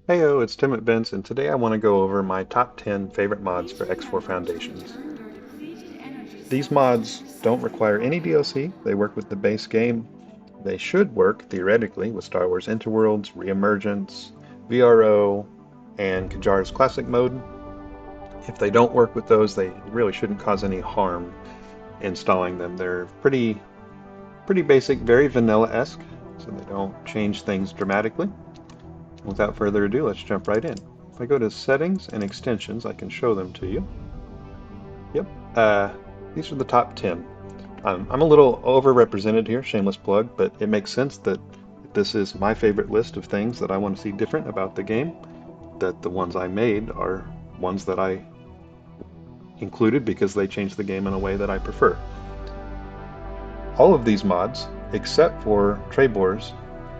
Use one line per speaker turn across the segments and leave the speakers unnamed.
Heyo, it's Tim at Vince, and today I want to go over my top 10 favorite mods for X4 Foundations. These mods don't require any DLC, they work with the base game. They should work, theoretically, with Star Wars Interworlds, Reemergence, VRO, and Kajar's Classic Mode. If they don't work with those, they really shouldn't cause any harm installing them. They're pretty basic, very vanilla-esque, so they don't change things dramatically. Without further ado, let's jump right in. If I go to Settings and Extensions, I can show them to you. Yep, these are the top 10. I'm a little overrepresented here, shameless plug, but it makes sense that this is my favorite list of things that I want to see different about the game, that the ones I made are ones that I included because they change the game in a way that I prefer. All of these mods, except for Trebor's,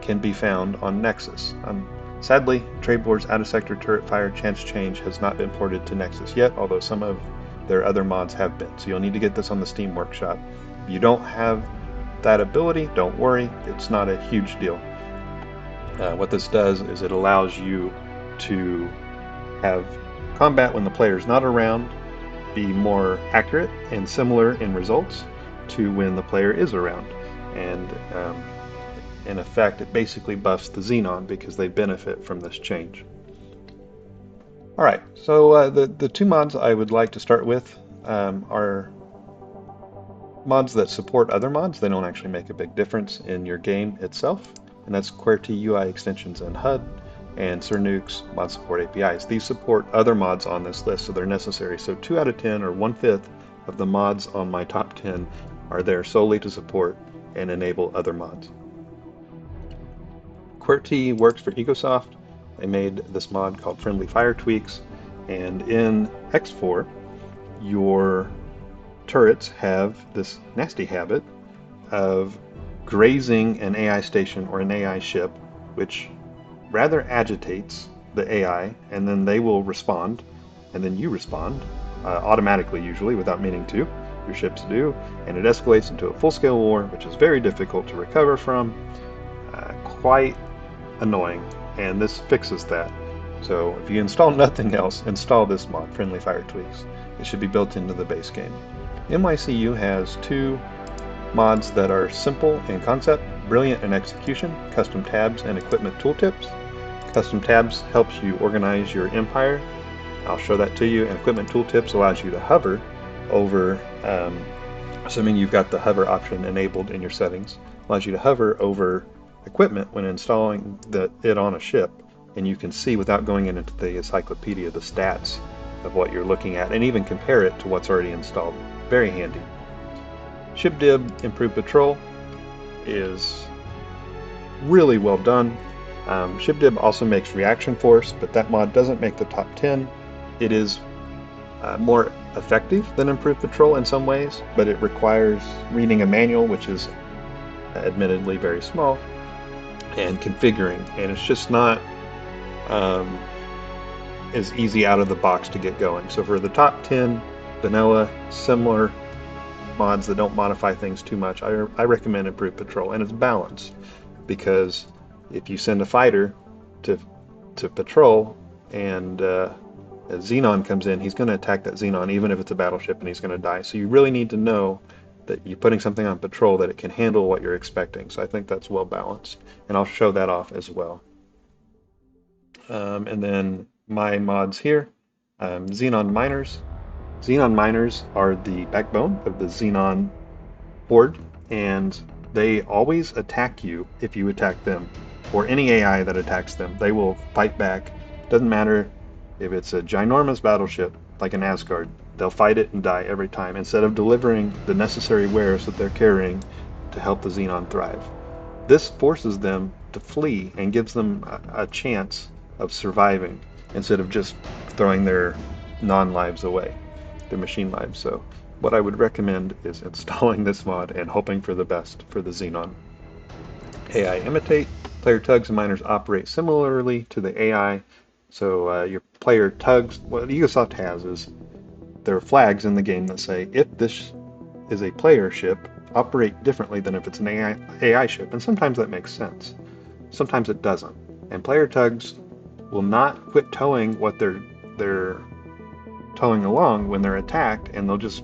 can be found on Nexus. Sadly, Trebor's out-of-sector turret fire chance change has not been ported to Nexus yet, although some of their other mods have been, so you'll need to get this on the Steam Workshop. If you don't have that ability, don't worry, it's not a huge deal. What this does is it allows you to have combat when the player is not around be more accurate and similar in results to when the player is around. And in effect, it basically buffs the Xenon because they benefit from this change. All right, so the two mods I would like to start with are mods that support other mods. They don't actually make a big difference in your game itself, and that's QWERTY UI extensions and HUD and Cernuke's mod support APIs. These support other mods on this list, so they're necessary. So 2 out of 10, or 1/5, of the mods on my top 10 are there solely to support and enable other mods. QWERTY works for Ecosoft. They made this mod called Friendly Fire Tweaks, and in X4, your turrets have this nasty habit of grazing an AI station or an AI ship, which rather agitates the AI, and then they will respond, and then you respond, automatically usually, without meaning to. Your ships do, and it escalates into a full-scale war, which is very difficult to recover from, quite annoying, and this fixes that. So if you install nothing else, install this mod, Friendly Fire Tweaks. It should be built into the base game. NYCU has 2 mods that are simple in concept, brilliant in execution: custom tabs and equipment tooltips. Custom tabs helps you organize your empire. I'll show that to you. And equipment tooltips allows you to hover over, assuming you've got the hover option enabled in your settings, allows you to hover over equipment when installing it on a ship, and you can see without going into the encyclopedia the stats of what you're looking at and even compare it to what's already installed. Very handy. ShipDib Improved Patrol is really well done. ShipDib also makes Reaction Force, but that mod doesn't make the top 10. It is more effective than Improved Patrol in some ways, but it requires reading a manual, which is admittedly very small, and configuring, and it's just not as easy out of the box to get going. So for the top 10 vanilla, similar mods that don't modify things too much, I recommend Improved Patrol, and it's balanced, because if you send a fighter to patrol and a Xenon comes in, he's going to attack that Xenon even if it's a battleship, and he's going to die. So you really need to know that you're putting something on patrol that it can handle what you're expecting. So I think that's well balanced, and I'll show that off as well. And then my mods here, Xenon Miners. Xenon Miners are the backbone of the Xenon horde, and they always attack you if you attack them, or any AI that attacks them. They will fight back. Doesn't matter if it's a ginormous battleship like an Asgard, they'll fight it and die every time, instead of delivering the necessary wares that they're carrying to help the Xenon thrive. This forces them to flee and gives them a chance of surviving instead of just throwing their non-lives away, their machine lives. So what I would recommend is installing this mod and hoping for the best for the Xenon. AI Imitate. Player tugs and miners operate similarly to the AI. So your player tugs, what Ubisoft has is there are flags in the game that say, if this is a player ship, operate differently than if it's an AI ship. And sometimes that makes sense. Sometimes it doesn't. And player tugs will not quit towing what they're towing along when they're attacked, and they'll just,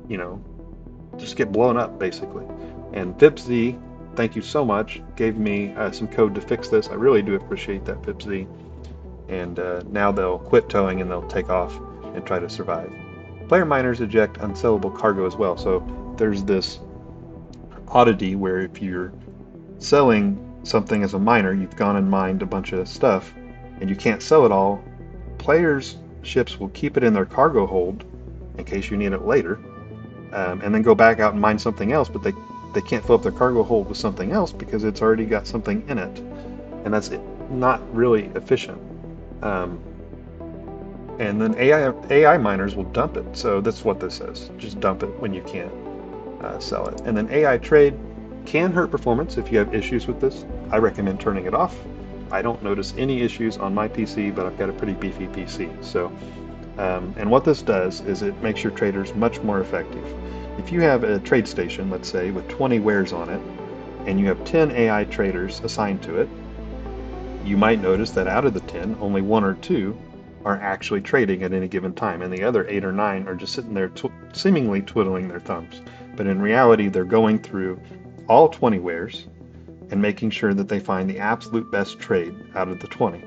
you know, just get blown up basically. And FipZ, thank you so much, gave me some code to fix this. I really do appreciate that, FipZ. And now they'll quit towing and they'll take off and try to survive. Player miners eject unsellable cargo as well. So there's this oddity where if you're selling something as a miner, you've gone and mined a bunch of stuff and you can't sell it all, players' ships will keep it in their cargo hold in case you need it later, and then go back out and mine something else, but they can't fill up their cargo hold with something else because it's already got something in it, and that's not really efficient. Um, and then AI miners will dump it. So that's what this says. Just dump it when you can't sell it. And then AI trade can hurt performance if you have issues with this. I recommend turning it off. I don't notice any issues on my PC, but I've got a pretty beefy PC. So, and what this does is it makes your traders much more effective. If you have a trade station, let's say, with 20 wares on it, and you have 10 AI traders assigned to it, you might notice that out of the 10, only 1 or 2 are actually trading at any given time, and the other 8 or 9 are just sitting there seemingly twiddling their thumbs. But in reality, they're going through all 20 wares and making sure that they find the absolute best trade out of the 20.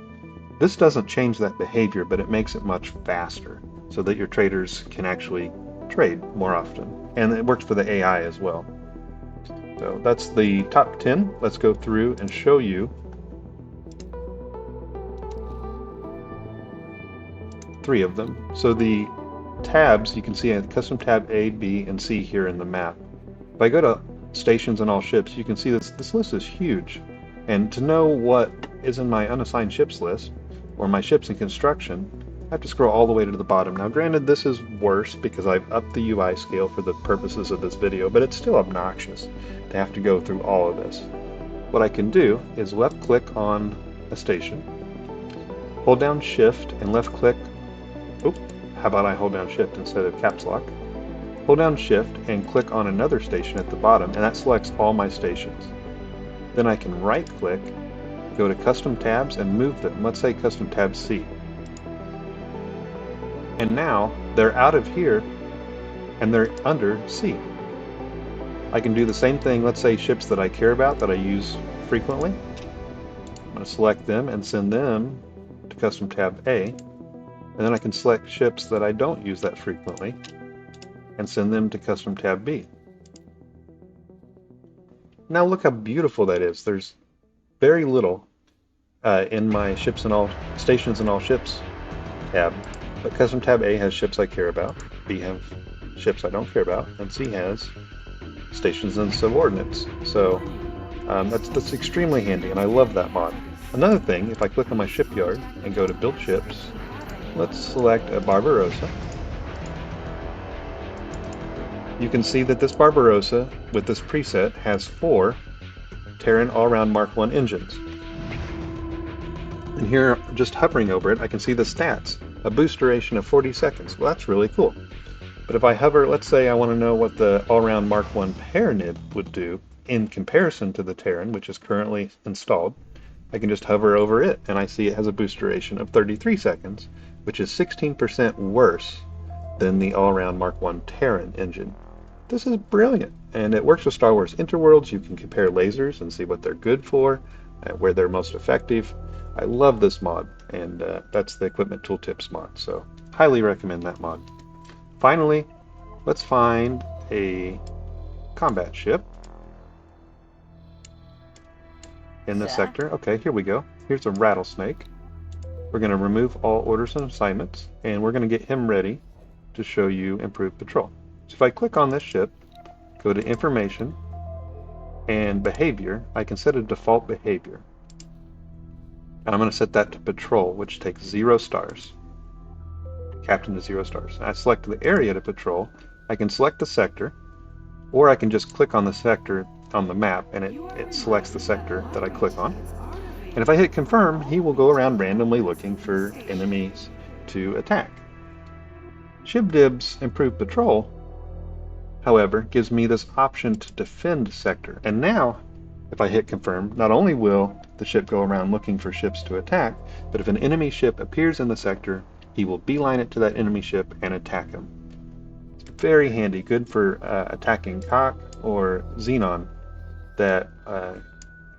This doesn't change that behavior, but it makes it much faster so that your traders can actually trade more often. And it works for the AI as well. So that's the top 10. Let's go through and show you 3 of them. So the tabs, you can see a custom tab A, B, and C here in the map. If I go to stations and all ships, you can see this list is huge. And to know what is in my unassigned ships list, or my ships in construction, I have to scroll all the way to the bottom. Now granted, this is worse because I've upped the UI scale for the purposes of this video, but it's still obnoxious to have to go through all of this. What I can do is left click on a station, hold down shift and left click. Oh, how about I hold down shift instead of caps lock? Hold down shift and click on another station at the bottom, and that selects all my stations. Then I can right click, go to custom tabs and move them. Let's say custom tab C. And now they're out of here and they're under C. I can do the same thing, let's say ships that I care about, that I use frequently. I'm going to select them and send them to custom tab A. And then I can select ships that I don't use that frequently and send them to custom tab B. Now look how beautiful that is. There's very little in my ships and all stations and all ships tab, but custom tab A has ships I care about, B have ships I don't care about, and C has stations and subordinates. So that's extremely handy, and I love that mod. Another thing, if I click on my shipyard and go to build ships, let's select a Barbarossa. You can see that this Barbarossa with this preset has 4 Terran all-round Mark I engines. And here, just hovering over it, I can see the stats. A boost duration of 40 seconds. Well, that's really cool. But if I hover, let's say I want to know what the all-round Mark I Paranid would do in comparison to the Terran, which is currently installed, I can just hover over it, and I see it has a boost duration of 33 seconds, which is 16% worse than the all-round Mark I Terran engine. This is brilliant, and it works with Star Wars Interworlds. You can compare lasers and see what they're good for, where they're most effective. I love this mod, and that's the Equipment Tooltips mod, so highly recommend that mod. Finally, let's find a combat ship in this sector. Okay, here we go. Here's a rattlesnake. We're going to remove all orders and assignments, and we're going to get him ready to show you improved patrol. So if I click on this ship, go to information and behavior, I can set a default behavior. And I'm going to set that to patrol, which takes 0 stars. Captain to 0 stars. And I select the area to patrol. I can select the sector, or I can just click on the sector on the map and it selects the sector that I click on. And if I hit confirm, he will go around randomly looking for enemies to attack. ShipDib's improved patrol, however, gives me this option to defend sector. And now, if I hit confirm, not only will the ship go around looking for ships to attack, but if an enemy ship appears in the sector, he will beeline it to that enemy ship and attack him. It's very handy, good for attacking Cock or Xenon that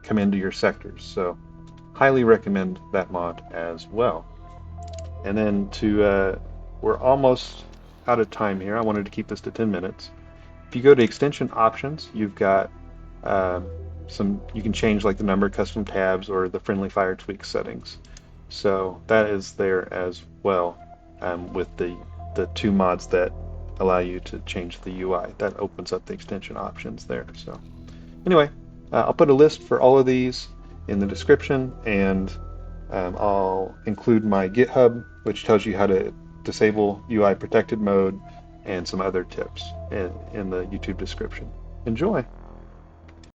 come into your sectors. So highly recommend that mod as well. And then we're almost out of time here. I wanted to keep this to 10 minutes. If you go to extension options, you've got um, you can change like the number, custom tabs, or the friendly fire tweak settings. So that is there as well with the two mods that allow you to change the UI. That opens up the extension options there. So anyway, I'll put a list for all of these in the description, and I'll include my GitHub, which tells you how to disable UI protected mode, and some other tips in the YouTube description. Enjoy!